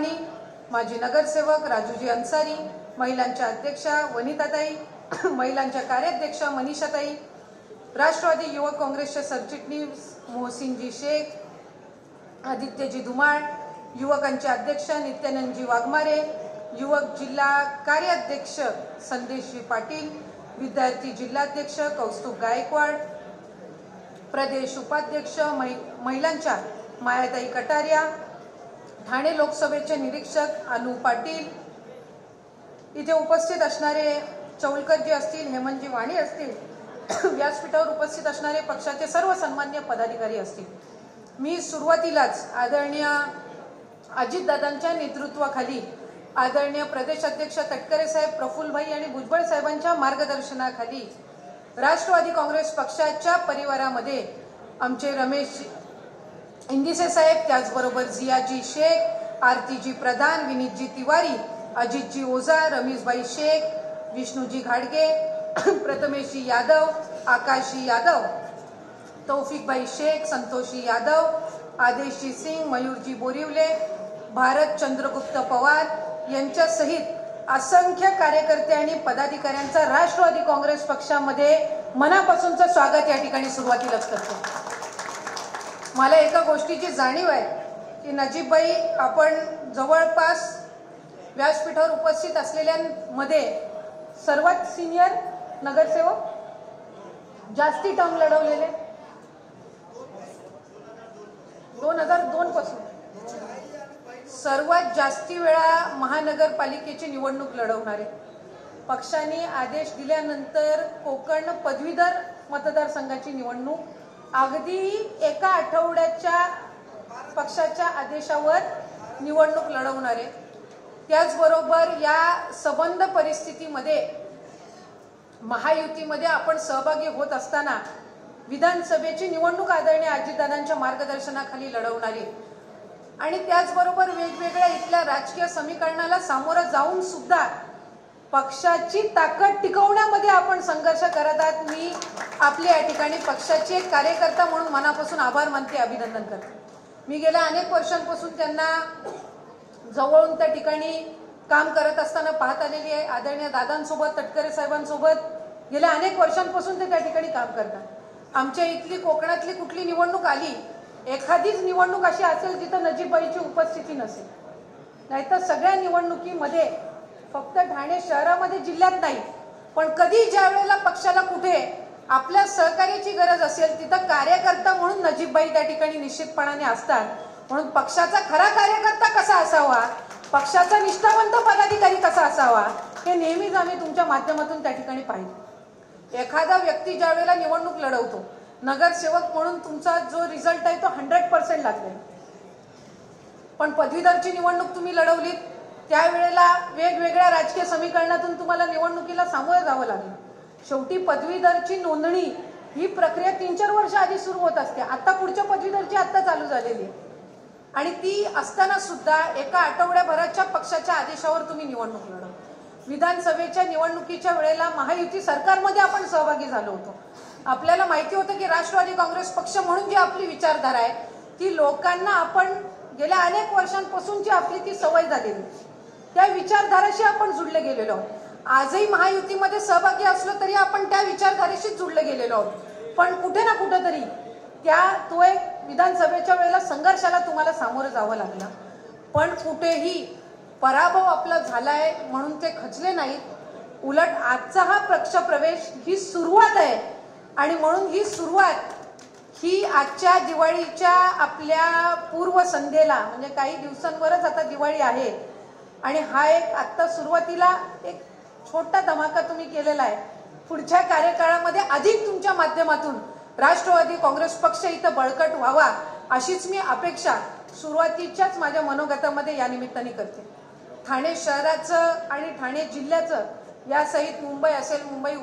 मानी, माजी नगरसेवक राजूजी अन्सारी, महिलांच्या अध्यक्षा वनिताताई, महिलांच्या कार्याध्यक्षा मनीषाताई, राष्ट्रवादी युवक काँग्रेसचे सरचिटणीस मोहसिनजी शेख, आदित्यजी धुमाळ, युवकांचे अध्यक्ष नित्यानंदजी वाघमारे, युवक जिल्हा कार्याध्यक्ष संदेशजी पाटील, विद्यार्थी जिल्हाध्यक्ष कौस्तुभ गायकवाड, प्रदेश उपाध्यक्ष महिलांच्या मायाताई कटारिया, ठाणे लोकसभेचे निरीक्षक अनु पाटील, इथे उपस्थित असणारे चौलकरजी असतील, हेमंतजी वाणी असतील, व्यासपीठावर उपस्थित असणारे पक्षाचे सर्व सन्मान्य पदाधिकारी असतील. मी सुरुवातीलाच आदरणीय अजितदादांच्या नेतृत्वाखाली आदरणीय प्रदेश अध्यक्ष तटकरे साहेब, प्रफुल्लभाई आणि भुजबळ साहेबांच्या मार्गदर्शनाखाली राष्ट्रवादी काँग्रेस पक्षाच्या परिवारामध्ये आमचे रमेश इंदिसे साहेब, त्याचबरोबर जियाजी शेख, आरतीजी प्रधान, विनीतजी तिवारी, अजितजी ओझा, रमेशभाई शेख, विष्णूजी घाडगे, प्रथमेशजी यादव, आकाशजी यादव, तौफिकभाई शेख, संतोषजी यादव, आदेशजी सिंग, मयूरजी बोरिवले, भारत चंद्रगुप्त पवार यांच्यासहित असंख्य कार्यकर्ते आणि पदाधिकाऱ्यांचा राष्ट्रवादी काँग्रेस पक्षामध्ये मनापासूनचं स्वागत या ठिकाणी सुरुवातीलाच करतो. मला एका गोष्टीची जाणीव आहे की नजीबभाई, आपण जवळपास व्यासपीठावर उपस्थित असलेल्यांमध्ये सर्वात सिनियर नगरसेवक, जास्ती टर्म लढवलेले, 2002 पासून सर्वात जास्ती वेळा महानगरपालिकेची निवडणूक लढवणारे, पक्षाने आदेश दिल्यानंतर कोकण पदवीधर मतदारसंघाची निवडणूक अगदी एका आठवड्याच्या पक्षाच्या आदेशावर निवडणूक लढवणारे, त्याचबरोबर या सबंध परिस्थितीमध्ये महायुतीमध्ये आपण सहभागी होत असताना विधानसभेची निवडणूक आदरणीय अजितदादांच्या मार्गदर्शनाखाली लढवणारी आणि त्याचबरोबर वेगवेगळ्या इथल्या राजकीय समीकरणाला सामोरं जाऊन सुद्धा पक्षाची ताकद टिकवण्यामध्ये आपण संघर्ष करत आहात. मी आपले या ठिकाणी पक्षाचे एक कार्यकर्ता म्हणून मनापासून आभार मानते, अभिनंदन करते. मी गेल्या अनेक वर्षांपासून त्यांना जवळून त्या ठिकाणी काम करत असताना पाहत आलेली आहे. आदरणीय दादांसोबत, तटकरे साहेबांसोबत गेल्या अनेक वर्षांपासून ते त्या ठिकाणी काम करतात. आमच्या इथली कोकणातली कुठली निवडणूक आली, एखादीच निवडणूक अशी असेल जिथं नजीबबाईची उपस्थिती नसेल, नाहीतर सगळ्या निवडणुकीमध्ये फक्त ठाणे शहरामध्ये, जिल्ह्यात नाही, पण कधी ज्या वेळेला पक्षाला कुठे आपल्या सहकार्याची गरज असेल तिथं कार्यकर्ता म्हणून नजीबबाई त्या ठिकाणी निश्चितपणाने असतात. म्हणून पक्षाचा खरा कार्यकर्ता कसा असावा, पक्षाचा निष्ठावंत पदाधिकारी कसा असावा, हे नेहमीच आम्ही तुमच्या माध्यमातून त्या ठिकाणी पाहिजे. एखादा व्यक्ती ज्या वेळेला निवडणूक लढवतो, नगरसेवक म्हणून तुमचा जो रिझल्ट आहे तो 100% लागलेला, पण पदवीधरची निवडणूक तुम्ही लढवलीत त्यावेळेला वेगवेगळ्या राजकीय समीकरणातून तुम्हाला निवडणुकीला सामोरं जावं लागलं. शेवटी पदवीधरची नोंदणी ही प्रक्रिया 3-4 वर्ष आधी सुरू होत असते. आता पुढच्या पदवीधरची आता चालू झालेली आहे आणि ती असताना सुद्धा एका आठवड्याभराच्या पक्षाच्या आदेशावर तुम्ही निवडणूक लढवता. विधानसभेच्या निवडणुकीच्या वेळेला महायुती सरकारमध्ये आपण सहभागी झालो होतो. आपल्याला माहिती होतं की राष्ट्रवादी काँग्रेस पक्ष म्हणून जी आपली विचारधारा आहे ती लोकांना आपण गेल्या अनेक वर्षांपासूनची आपली ती सवय झालेली, त्या विचारधाराशी आपण जुळले गेलेलो आहोत. आजही महायुतीमध्ये सहभागी असलो तरी आपण त्या विचारधारेशी जुळले गेलेलो आहोत. पण कुठे ना कुठेतरी तो एक विधानसभेच्या वेळेला संघर्षाला तुम्हाला सामोरं जावं लागलं. पण कुठेही पराभव आपला झालाय म्हणून ते खचले नाहीत. उलट आजचा हा पक्षप्रवेश ही सुरुवात आहे आणि म्हणून ही सुरुवात ही आजच्या दिवाळीच्या आपल्या पूर्वसंध्येला, म्हणजे काही दिवसांवरच आता दिवाळी आहे आणि हा एक आत्ता सुरुवातीला एक छोटा धमाका तुम्ही केलेला आहे. पुढच्या कार्यकाळामध्ये अधिक तुमच्या माध्यमातून राष्ट्रवादी काँग्रेस पक्ष इथं बळकट व्हावा अशीच मी अपेक्षा सुरुवातीच्याच माझ्या मनोगतामध्ये या निमित्ताने करते. ठाणे शहराचं आणि ठाणे जिल्ह्याचं यासहित मुंबई असेल, मुंबई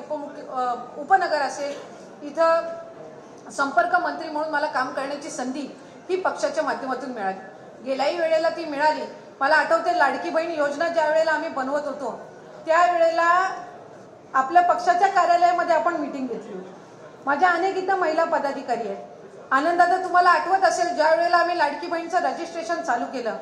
उपनगर असेल, इथं संपर्क मंत्री म्हणून मला काम करण्याची संधी ही पक्षाच्या माध्यमातून मिळाली. गेल्याही वेळेला ती मिळाली. मला आठवते लाडकी बहीण योजना ज्या वेळेला आम्ही बनवत होतो त्यावेळेला आपल्या पक्षाच्या कार्यालयामध्ये आपण मीटिंग घेतली होती. माझ्या अनेक इथं महिला पदाधिकारी आहेत. आनंदादा, तुम्हाला आठवत असेल ज्या वेळेला आम्ही लाडकी बहीणचं रजिस्ट्रेशन चालू केलं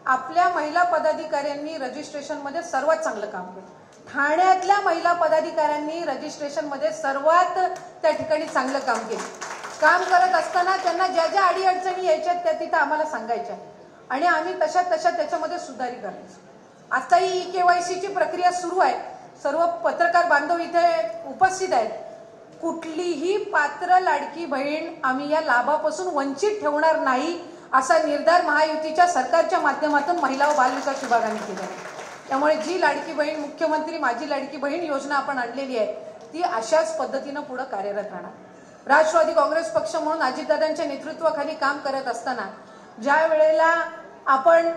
आपल्या महिला पदाधिकाऱ्यांनी रजिस्ट्रेशनमध्ये सर्वात चांगलं काम केलं. ठाण्यातल्या महिला पदाधिकाऱ्यांनी रजिस्ट्रेशनमध्ये सर्वात त्या ठिकाणी चांगलं काम केलं. काम करत असताना त्यांना ज्या ज्या अडीअडचणी यायच्या त्या तिथं आम्हाला सांगायच्या आणि आम्ही तशा त्याच्यामध्ये सुधारी करायचो. आताही KYC ची प्रक्रिया सुरू आहे. सर्व पत्रकार बांधव इथे उपस्थित आहेत. कुठलीही पात्र लाडकी बहीण आम्ही या लाभापासून वंचित ठेवणार नाही असा निर्धार महायुतीच्या सरकारच्या माध्यमातून महिला व बालविकास विभागाने केला आहे. त्यामुळे जी लाडकी बहीण मुख्यमंत्री माझी लाडकी बहीण योजना आपण आणलेली आहे ती अशाच पद्धतीनं पुढे कार्यरत राहणार. राष्ट्रवादी काँग्रेस पक्ष म्हणून अजितदादांच्या नेतृत्वाखाली काम करत असताना ज्या वेळेला आपण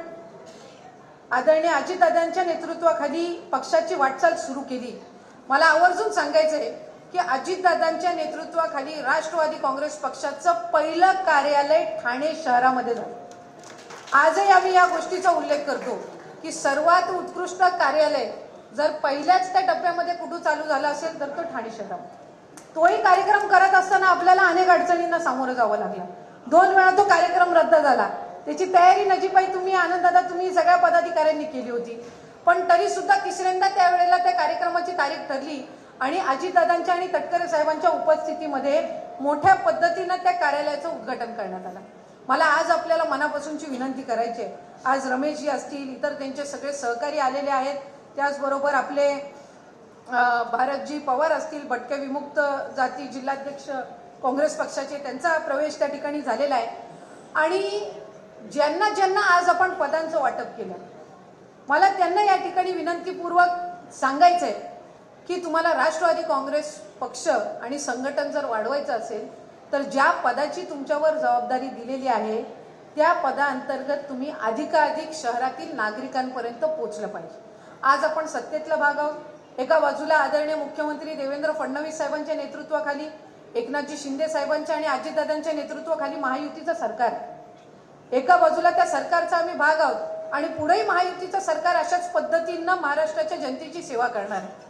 आदरणीय अजितदादांच्या नेतृत्वाखाली पक्षाची वाटचाल सुरू केली, मला आवर्जून सांगायचंय की अजितदादांच्या नेतृत्वाखाली राष्ट्रवादी काँग्रेस पक्षाचं पहिलं कार्यालय ठाणे शहरामध्ये झालं. आजही आम्ही या गोष्टीचा उल्लेख करतो की सर्वात उत्कृष्ट कार्यालय जर पहिल्याच त्या टप्प्यामध्ये कुठं चालू झाला असेल तर तो ठाणे शहरामध्ये. तोही कार्यक्रम करत असताना आपल्याला अनेक अडचणींना सामोरं जावं लागलं. 2 वेळा तो कार्यक्रम रद्द झाला. त्याची तयारी नजीबाई तुम्ही आनंददादा तुम्ही सगळ्या पदाधिकाऱ्यांनी केली होती, पण तरी सुद्धा तिसऱ्यांदा त्यावेळेला त्या कार्यक्रमाची तारीख ठरली आणि अजितदादांच्या आणि तटकरे साहेबांच्या उपस्थितीमध्ये मोठ्या पद्धतीनं त्या कार्यालयाचं उद्घाटन करण्यात आलं. मला आज आपल्याला मनापासूनची विनंती करायची आहे. आज रमेशजी असतील, इतर त्यांचे सगळे सहकारी आलेले आहेत, त्याचबरोबर आपले भारतजी पवार असतील, भटक्या विमुक्त जाती जिल्हाध्यक्ष काँग्रेस पक्षाचे, त्यांचा प्रवेश त्या ठिकाणी झालेला आहे. आणि ज्यांना ज्यांना आज आपण पदांचं वाटप केलं, मला त्यांना या ठिकाणी विनंतीपूर्वक सांगायचंय की तुम्हाला राष्ट्रवादी काँग्रेस पक्ष आणि संघटन जर वाढवायचं असेल तर ज्या पदाची तुमच्यावर जबाबदारी दिलेली आहे त्या पदाअंतर्गत तुम्ही अधिकाधिक शहरातील नागरिकांपर्यंत पोहोचलं पाहिजे. आज आपण सत्तेतला भाग आहोत. एका बाजूला आदरणीय मुख्यमंत्री देवेंद्र फडणवीस साहेबांच्या नेतृत्वाखाली, एकनाथजी शिंदे साहेबांच्या आणि अजितदादांच्या नेतृत्वाखाली महायुतीचं सरकार. एका बाजूला त्या सरकारचा आम्ही भाग आहोत आणि पुढेही महायुतीचं सरकार अशाच पद्धतीनं महाराष्ट्राच्या जनतेची सेवा करणार आहे.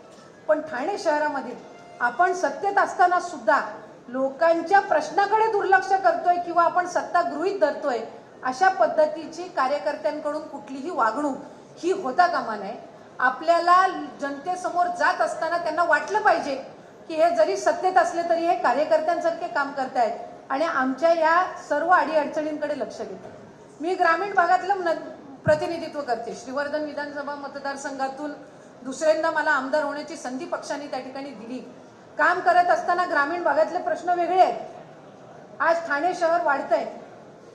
पण ठाणे शहरामध्ये आपण सत्तेत असताना सुद्धा लोकांच्या प्रश्नाकडे दुर्लक्ष करतोय किंवा आपण सत्ता गृहीत धरतोय अशा पद्धतीची कार्यकर्त्यांकडून कुठलीही वागणूक ही होता कामा नये. आपल्याला जनतेसमोर जात असताना त्यांना वाटलं पाहिजे की हे जरी सत्तेत असले तरी हे कार्यकर्त्यांसारखे काम करतायत आणि आमच्या या सर्व अडीअडचणींकडे लक्ष देतात. मी ग्रामीण भागातलं प्रतिनिधित्व करते. श्रीवर्धन विधानसभा मतदारसंघातून दुसऱ्यांदा मला आमदार होण्याची संधी पक्षाने त्या ठिकाणी दिली. काम करत असताना ग्रामीण भागातले प्रश्न वेगळे आहेत. आज ठाणे शहर वाढतंय.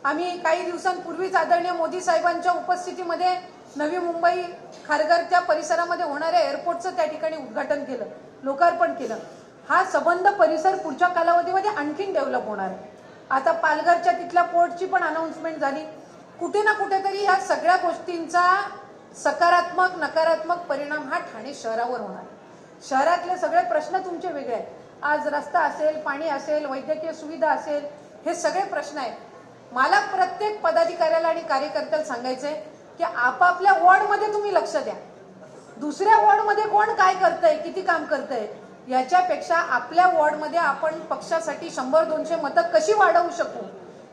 आम्ही काही दिवसांपूर्वीच आदरणीय मोदी साहेबांच्या उपस्थितीमध्ये नवी मुंबई खारघरच्या परिसरामध्ये होणाऱ्या एअरपोर्टचं त्या ठिकाणी उद्घाटन केलं, लोकार्पण केलं. हा संबंध परिसर पुढच्या कालावधीमध्ये आणखीन डेव्हलप होणार आहे. आता पालघरच्या तिथल्या पोर्टची पण अनाउन्समेंट झाली. कुठे ना कुठेतरी ह्या सगळ्या गोष्टींचा सकारात्मक नकारात्मक परिणाम हा ठाणे शहरावर होणार. शहरातले सगळे प्रश्न तुमचे वेगळे आहेत. आज रस्ता असेल, पाणी असेल, वैद्यकीय सुविधा असेल, हे सगळे प्रश्न आहेत. मला प्रत्येक पदाधिकाऱ्याला आणि कार्यकर्त्याला सांगायचंय की आपापल्या वॉर्डमध्ये तुम्ही लक्ष द्या. दुसऱ्या वॉर्डमध्ये कोण काय करतंय, किती काम करतंय याच्यापेक्षा आपल्या वॉर्डमध्ये आपण पक्षासाठी 100-200 मतं कशी वाढवू शकू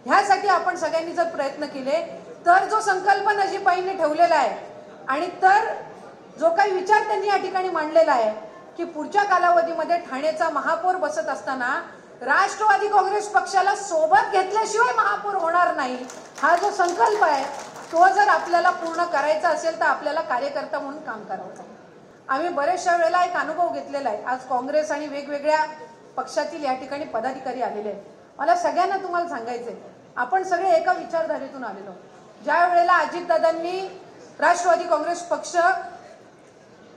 ह्यासाठी आपण सगळ्यांनी जर प्रयत्न केले तर जो संकल्प नजीबाईंनी ठेवलेला आहे आणि तर जो काही विचार त्यांनी या ठिकाणी मांडलेला आहे की पुढच्या कालावधीमध्ये ठाण्याचा महापौर बसत असताना राष्ट्रवादी काँग्रेस पक्षाला सोबत घेतल्याशिवाय महापौर होणार नाही, हा जो संकल्प आहे तो जर आपल्याला पूर्ण करायचा असेल तर आपल्याला कार्यकर्ता म्हणून काम करावं लागेल. आम्ही बरेचशा वेळेला एक अनुभव घेतलेला आहे. आज काँग्रेस आणि वेगवेगळ्या पक्षातील या ठिकाणी पदाधिकारी आलेले आहेत. मला सगळ्यांना तुम्हाला सांगायचंय, आपण सगळे एका विचारधारेतून आलेलो. ज्या वेळेला अजितदादांनी राष्ट्रवादी काँग्रेस पक्ष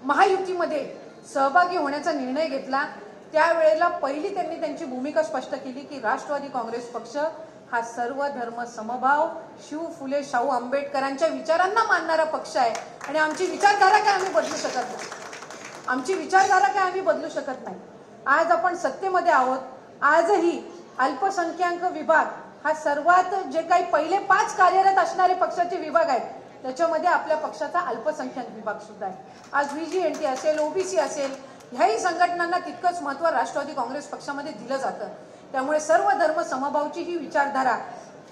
महायुतीमध्ये सहभागी होण्याचा निर्णय घेतला त्यावेळेला पहिली त्यांनी त्यांची भूमिका स्पष्ट केली की राष्ट्रवादी काँग्रेस पक्ष हा सर्व धर्म समभाव शिव फुले शाहू आंबेडकरांच्या विचारांना मानणारा पक्ष आहे आणि आमची विचारधारा काय आम्ही बदलू शकत नाही. आमची विचारधारा काय आम्ही बदलू शकत नाही. आज आपण सत्तेमध्ये आहोत. आजही अल्पसंख्याक विभाग हा सर्वात जे काही पहिले 5 कार्यरत असणारे पक्षाचे विभाग आहेत त्याच्यामध्ये आपल्या पक्षाचा अल्पसंख्याक विभाग सुद्धा आहे. आज VGNT असेल, OBC असेल, ह्याही संघटनांना तितकंच महत्त्व राष्ट्रवादी काँग्रेस पक्षामध्ये दिलं जातं. त्यामुळे सर्व धर्म समभावची ही विचारधारा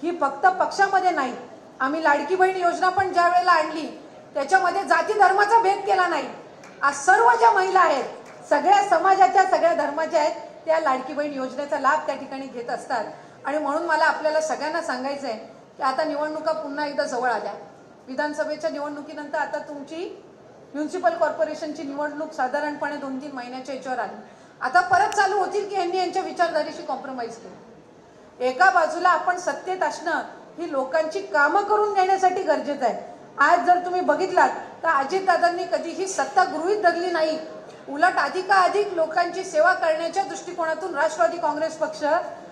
ही फक्त पक्षामध्ये नाही आम्ही लाडकी बहीण योजना पण ज्या वेळेला आणली त्याच्यामध्ये जाती धर्माचा भेद केला नाही. आज सर्व ज्या महिला आहेत सगळ्या समाजाच्या सगळ्या धर्माच्या आहेत त्या लाडकी बहीण योजनेचा लाभ त्या ठिकाणी घेत असतात. आणि म्हणून मला आपल्याला सगळ्यांना सांगायचं आहे की आता निवडणुका पुन्हा एकदा जवळ आल्या. विधानसभेच्या निवडणुकीनंतर आता तुमची म्युन्सिपल कॉर्पोरेशनची निवडणूक साधारणपणे 2-3 महिन्याच्या याच्यावर आली. आता परत चालू होतील की यांनी यांच्या विचारधारेशी कॉम्प्रोमाइज केलं. एका बाजूला आपण सत्तेत असणं ही लोकांची कामं करून घेण्यासाठी गरजेचं आहे. आज जर तुम्ही बघितलात तर अजितदादांनी कधीही सत्ता गृहीत धरली नाही. उलट अधिकाधिक लोकांची सेवा करण्याच्या दृष्टिकोनातून राष्ट्रवादी काँग्रेस पक्ष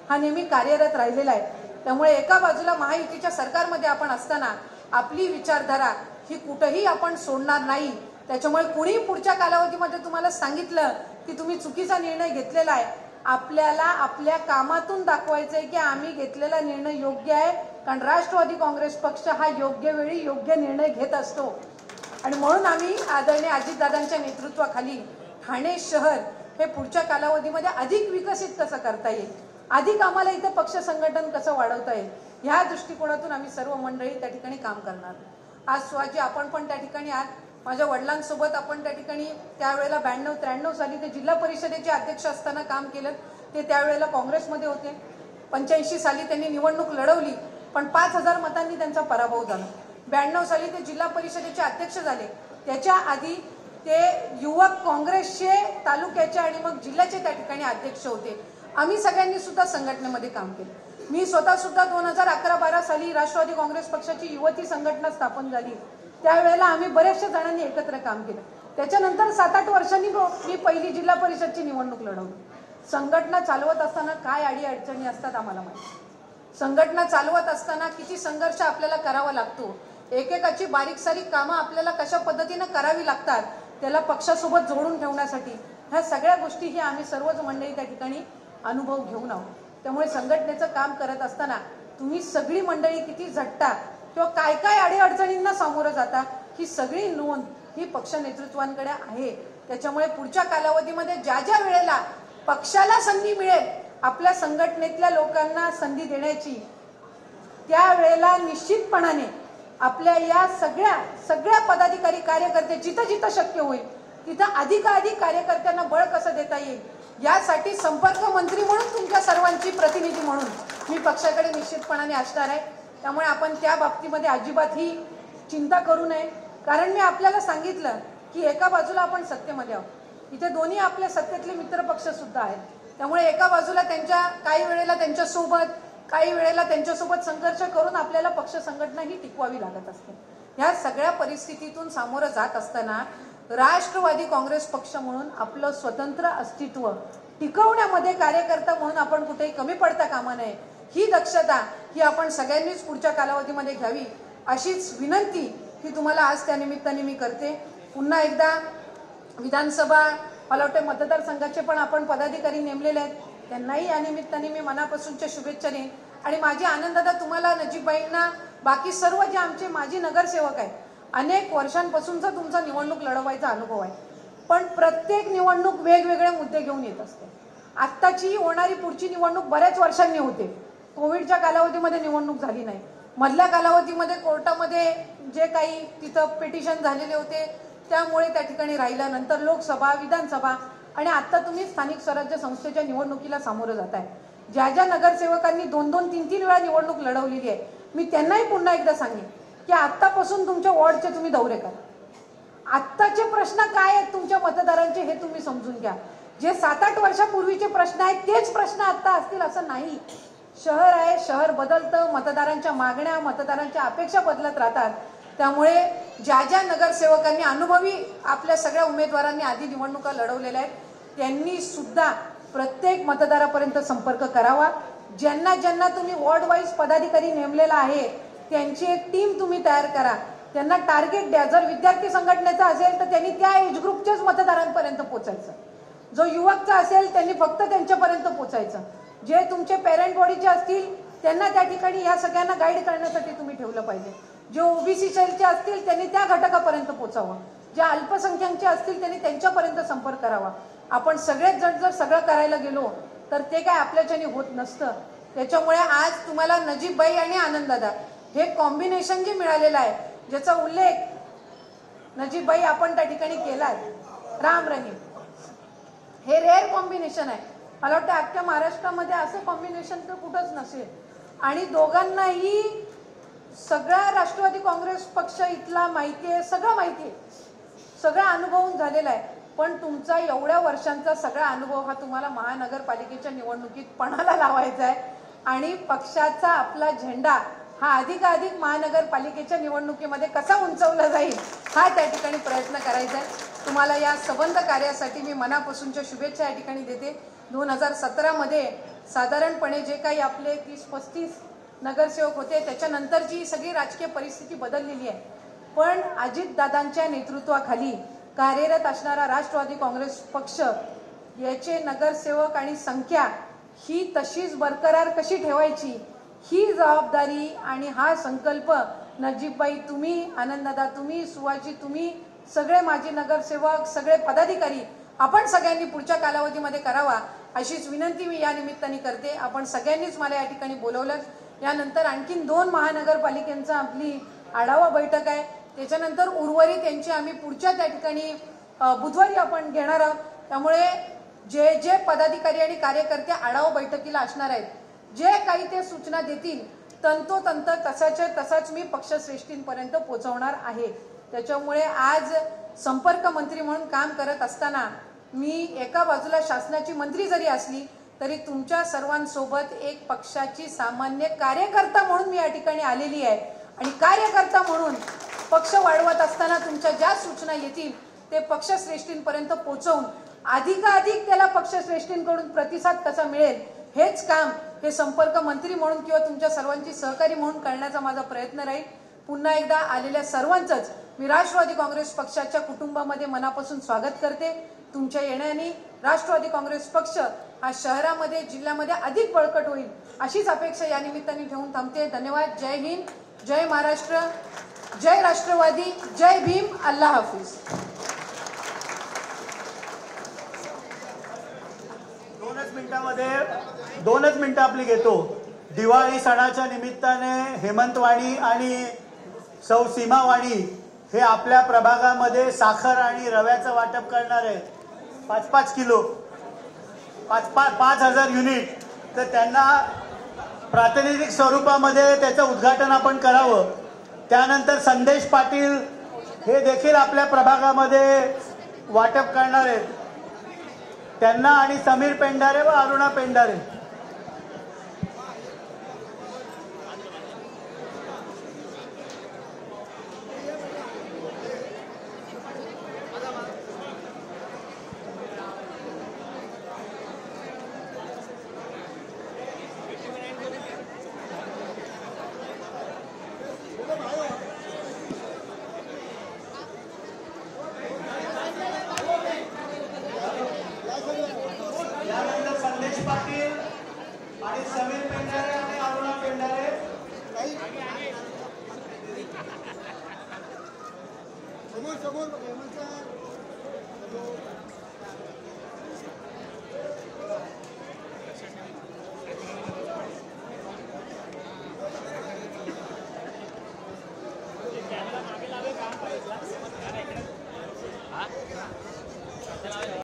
हा नेहमी कार्यरत राहिलेला आहे. त्यामुळे एका बाजूला महायुतीच्या सरकारमध्ये आपण असताना आपली विचारधारा ही कुठेही आपण सोडणार नाही. त्याच्यामुळे कुणी पुढच्या कालावधीमध्ये तुम्हाला सांगितलं की तुम्ही चुकीचा निर्णय घेतलेला आहे, आपल्याला आपल्या कामातून दाखवायचं आहे की आम्ही घेतलेला निर्णय योग्य आहे. कारण राष्ट्रवादी काँग्रेस पक्ष हा योग्य वेळी योग्य निर्णय घेत असतो. आणि म्हणून आम्ही आदरणीय अजितदादांच्या नेतृत्वाखाली ठाणे शहर हे पुढच्या कालावधीमध्ये अधिक विकसित कसं करता येईल, अधिक आम्हाला इथं पक्ष संघटन कसं वाढवता येईल, ह्या दृष्टिकोनातून आम्ही सर्व मंडळी त्या ठिकाणी काम करणार. आज शिवाजी आपण पण त्या ठिकाणी आहात. माझ्या वडिलांसोबत आपण त्या ठिकाणी त्यावेळेला 92-93 साली ते जिल्हा परिषदेचे अध्यक्ष असताना काम केलं. ते त्यावेळेला काँग्रेसमध्ये होते. 85 साली त्यांनी निवडणूक लढवली पण 5,000 मतांनी त्यांचा पराभव झाला. 92 साली ते जिल्हा परिषदेचे अध्यक्ष झाले. त्याच्या आधी ते युवक काँग्रेसचे तालुक्याचे आणि मग जिल्ह्याचे त्या ठिकाणी अध्यक्ष होते. आम्ही सगळ्यांनी सुद्धा संघटनेमध्ये काम केलं. मी स्वतः सुद्धा 2011-12 साली राष्ट्रवादी काँग्रेस पक्षाची युवती संघटना स्थापन झाली. त्यावेळेला आम्ही बऱ्याचशा जणांनी एकत्र काम केलं. त्याच्यानंतर 7-8 वर्षांनी मी पहिली जिल्हा परिषदची निवडणूक लढवली. संघटना चालवत असताना काय अडीअडचणी असतात आम्हाला माहिती. संघटना चालवत असताना किती संघर्ष आपल्याला करावा लागतो, एकेकाची बारीक सारीक कामं आपल्याला कशा पद्धतीनं करावी लागतात त्याला पक्षासोबत जोडून ठेवण्यासाठी ह्या सगळ्या गोष्टी ही आम्ही सर्वच मंडळी त्या ठिकाणी अनुभव घेऊन आहोत. त्यामुळे संघटनेचं काम करत असताना तुम्ही सगळी मंडळी किती झटता किंवा काय काय अडीअडचणींना सामोरं जाता ही सगळी नोंद ही पक्ष नेतृत्वांकडे आहे. त्याच्यामुळे पुढच्या कालावधीमध्ये ज्या ज्या वेळेला पक्षाला संधी मिळेल आपल्या संघटनेतल्या लोकांना संधी देण्याची, त्यावेळेला निश्चितपणाने आपल्या या सगळ्या पदाधिकारी कार्यकर्ते जिथं जिथं शक्य होईल तिथं अधिकाधिक कार्यकर्त्यांना बळ कसं देता येईल यासाठी संपर्क मंत्री म्हणून तुमच्या सर्वांची प्रतिनिधी म्हणून मी पक्षाकडे निश्चितपणाने असणार आहे. त्यामुळे आपण त्या बाबतीमध्ये अजिबात ही चिंता करू नये. कारण मी आपल्याला सांगितलं की एका बाजूला आपण सत्तेमध्ये आहोत, इथे दोन्ही आपल्या सत्तेतले मित्रपक्ष सुद्धा आहेत. त्यामुळे एका बाजूला काही वेळेला त्यांच्यासोबत काही वेळेला त्यांच्यासोबत संघर्ष करून आपल्याला पक्ष संघटना ही टिकवावी लागत असते. ह्या सगळ्या परिस्थितीतून सामोरं जात असताना राष्ट्रवादी काँग्रेस पक्ष म्हणून आपलं स्वतंत्र अस्तित्व टिकवण्यामध्ये कार्यकर्ता म्हणून आपण कुठेही कमी पडता कामा नये. ही दक्षता ही आपण सगळ्यांनीच पुढच्या कालावधीमध्ये घ्यावी अशीच विनंती ही तुम्हाला आज त्या निमित्ताने मी करते. पुन्हा एकदा विधानसभा मला वाटतं मतदारसंघाचे पण आपण पदाधिकारी नेमलेले आहेत, त्यांनाही या निमित्ताने मी मनापासूनच्या शुभेच्छा देईन. आणि माझी आनंददा तुम्हाला नजीबबाईंना बाकी सर्व जे आमचे माजी नगरसेवक आहेत अनेक वर्षांपासूनचा तुमचा निवडणूक लढवायचा अनुभव आहे. पण प्रत्येक निवडणूक वेगवेगळे मुद्दे घेऊन येत असते. आत्ताची होणारी पुढची निवडणूक बऱ्याच वर्षांनी होते. कोविडच्या कालावधीमध्ये निवडणूक झाली नाही. मधल्या कालावधीमध्ये कोर्टामध्ये जे काही तिथं पिटिशन झालेले होते त्यामुळे त्या ठिकाणी राहिलं. नंतर लोकसभा, विधानसभा आणि आता तुम्ही स्थानिक स्वराज्य संस्थेच्या निवडणुकीला सामोरं जात आहे. ज्या ज्या नगरसेवकांनी 2-2, 3-3 वेळा निवडणूक लढवलेली आहे मी त्यांनाही पुन्हा एकदा सांगेन की आत्तापासून तुमच्या वॉर्डचे तुम्ही दौरे करा. आत्ताचे प्रश्न काय आहेत तुमच्या मतदारांचे हे तुम्ही समजून घ्या. जे 7-8 वर्षापूर्वीचे प्रश्न आहेत तेच प्रश्न आत्ता असतील असं नाही. शहर आहे, शहर बदलतं, मतदारांच्या मागण्या मतदारांच्या अपेक्षा बदलत राहतात. त्यामुळे ज्या ज्या नगरसेवकांनी अनुभवी आपल्या सगळ्या उमेदवारांनी आधी निवडणुका लढवलेल्या आहेत त्यांनी सुद्धा प्रत्येक मतदारापर्यंत संपर्क करावा. ज्यांना ज्यांना तुम्ही वॉर्ड वाईज पदाधिकारी नेमलेला आहे त्यांची एक टीम तुम्ही तयार करा. त्यांना टार्गेट द्या. जर विद्यार्थी संघटनेचा असेल तर त्यांनी त्या एज ग्रुपच्याच मतदारांपर्यंत पोहोचायचं. जो युवकचा असेल त्यांनी फक्त त्यांच्यापर्यंत पोहोचायचं. जे तुमचे पेरेंट बॉडीचे असतील त्यांना त्या ठिकाणी या सगळ्यांना गाईड करण्यासाठी तुम्ही ठेवलं पाहिजे. जे ओबीसी सेलचे असतील त्यांनी त्या घटकापर्यंत पोहोचावं. जे अल्पसंख्याकचे असतील त्यांनी त्यांच्यापर्यंत संपर्क करावा. आपण सगळेच जण जर सगळं करायला गेलो तर ते काय आपल्याच्याने होत नसतं. त्याच्यामुळे आज तुम्हाला नजीबबाई आणि आनंददादा हे कॉम्बिनेशन जे मिळालेलं आहे, ज्याचा उल्लेख नजीबबाई आपण त्या ठिकाणी केलाय, राम रहीम, हे रेअर कॉम्बिनेशन आहे. मला वाटतं अख्ख्या महाराष्ट्रामध्ये असं कॉम्बिनेशन तर कुठंच नसेल. आणि दोघांनाही सगळा राष्ट्रवादी काँग्रेस पक्ष इथला माहिती आहे, सगळं माहिती आहे, सगळं अनुभवून झालेला आहे. पण तुमचा एवढ्या वर्षांचा सगळा अनुभव हा तुम्हाला महानगरपालिकेच्या निवडणुकीत पणाला लावायचा आहे आणि पक्षाचा आपला झेंडा हा अधिकाधिक महानगरपालिकेच्या निवडणुकीमध्ये कसा उंचवला जाईल हा त्या ठिकाणी प्रयत्न करायचा आहे. तुम्हाला या सबंध कार्यासाठी मी मनापासूनच्या शुभेच्छा या ठिकाणी देते. 2017 साधारणपणे जे काही आपले 30-35 नगरसेवक होते, त्याच्यानंतरची सगळी राजकीय परिस्थिती बदललेली आहे. पण अजितदादांच्या नेतृत्वाखाली कार्यरत असणारा राष्ट्रवादी काँग्रेस पक्ष याचे नगरसेवक आणि संख्या ही तशीच बरकरार कशी ठेवायची ही जबाबदारी आणि हा संकल्प नजीबबाई तुम्ही, आनंददादा तुम्ही, सुवाजी तुम्ही, सगळे माजी नगरसेवक, सगळे पदाधिकारी आपण सगळ्यांनी पुढच्या कालावधीमध्ये करावा अशीच विनंती मी या निमित्ताने करते. आपण सगळ्यांनीच मला या ठिकाणी बोलवलं. यानंतर आणखीन 2 महानगरपालिकांचा आपली आढावा बैठक आहे. त्याच्यानंतर उर्वरित यांची आम्ही पुढच्या त्या ठिकाणी बुधवारी आपण घेणार आहोत. त्यामुळे जे जे पदाधिकारी आणि कार्यकर्ते आढावा बैठकीला असणार आहेत, जे काही ते सूचना देतील तंतोतंत तसाच्या तसाच मी पक्षश्रेष्ठींपर्यंत पोहोचवणार आहे. त्याच्यामुळे आज संपर्क मंत्री म्हणून काम करत असताना मी एका बाजूला शासनाची मंत्री जरी असली तरी तुमच्या सर्वांसोबत एक पक्षाची सामान्य कार्यकर्ता म्हणून मी या ठिकाणी आलेली आहे. आणि कार्यकर्ता म्हणून पक्ष वाढवत असताना तुमच्या ज्या सूचना येतील ते पक्षश्रेष्ठींपर्यंत पोहोचवून अधिकाधिक त्याला पक्षश्रेष्ठींकडून प्रतिसाद कसा मिळेल हेच काम हे संपर्क मंत्री म्हणून किंवा तुमच्या सर्वांची सहकारी म्हणून करण्याचा माझा प्रयत्न राहील. पुन्हा एकदा आलेल्या सर्वांचंच मी राष्ट्रवादी काँग्रेस पक्षाच्या कुटुंबामध्ये मनापासून स्वागत करते. तुमच्या येण्याने राष्ट्रवादी काँग्रेस पक्ष हा शहरामध्ये, जिल्ह्यामध्ये अधिक बळकट होईल अशीच अपेक्षा या निमित्ताने ठेवून थांबते. धन्यवाद. जय हिंद, जय महाराष्ट्र, जय राष्ट्रवादी, जय भीम, अल्लाह हाफिज. 2 मिनिटं आपली घेतो. दिवाळी सणाच्या निमित्ताने हेमंतवाणी आणि सौ सीमावाणी हे आपल्या प्रभागामध्ये साखर आणि रव्याचं वाटप करणार आहे. 5-5 किलो, 5,000 युनिट. तर त्यांना प्रातिनिधिक स्वरूपामध्ये त्याचं उद्घाटन आपण करावं. त्यानंतर संदेश पाटील हे देखील आपल्या प्रभागामध्ये वाटप करणार आहेत. त्यांना आणि समीर पेंढारे व अरुणा पेंढारे. पाटील आणि समीर पेंढारे आणि अरुणा पेंढारे. समोर